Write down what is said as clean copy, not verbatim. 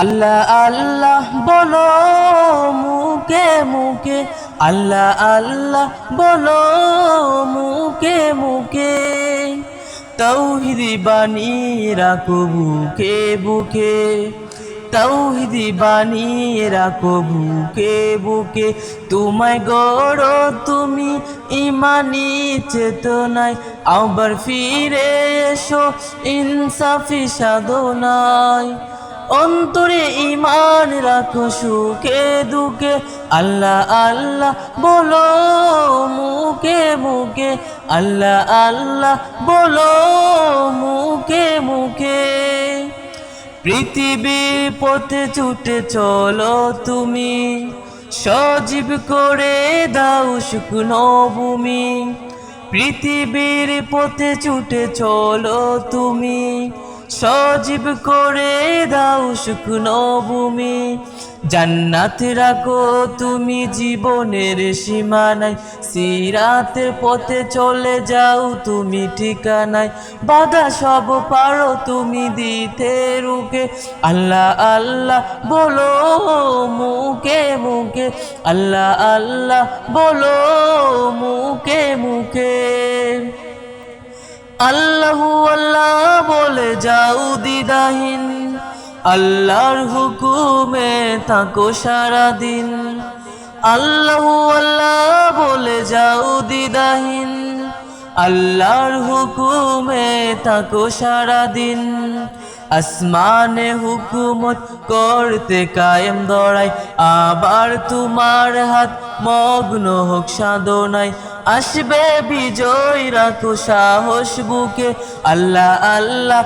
আল্লাহ আল্লাহ বলো মুখে মুখে, আল্লাহ আল্লাহ বলো মুখে মুখে, তাওহীদি বাণী রাখো বুকে বুকে, তাওহীদি বাণী রাখো বুকে বুকে। তোমায় গড়ো তুমি ইমানি চেতনায়, আবার ফিরে এসো ইনসাফি সাধনায়। অন্তরে ঈমান রাখো সুখে দুঃখে, আল্লাহ আল্লাহ বলো মুখে মুখে, আল্লাহ আল্লাহ বলো মুখে মুখে। পৃথিবীর পথে ছুটে চলো তুমি, সজীব করে দাও শুকনো ভূমি। পৃথিবীর পথে ছুটে চলো তুমি, সজীব করে দাও শুকনো ভূমি। জান্নাত রাখো তুমি জীবনের সীমানায়, সিরাতের পথে চলে যাও তুমি ঠিকানায়। বাধা সব পারো তুমি দিতে রুখে, আল্লাহ আল্লাহ বলো মুখে মুখে, আল্লাহ আল্লাহ বলো মুখে মুখে। আল্লাহু আল্লাহ বলে যাও দ্বিধাহীন, আল্লাহর হুকুমে থাকো সারাদিন। আল্লাহু আল্লাহ বলে যাও দ্বিধাহীন, আল্লাহর হুকুমে থাকো সারাদিন। আসমানে হুকুমত করতে কায়েম দড়াই, আবার তোমার হাত মগ্ন হোক সাধনায়। আসবে বিজয় রাখো সাহস বুকে, আল্লাহ আল্লাহ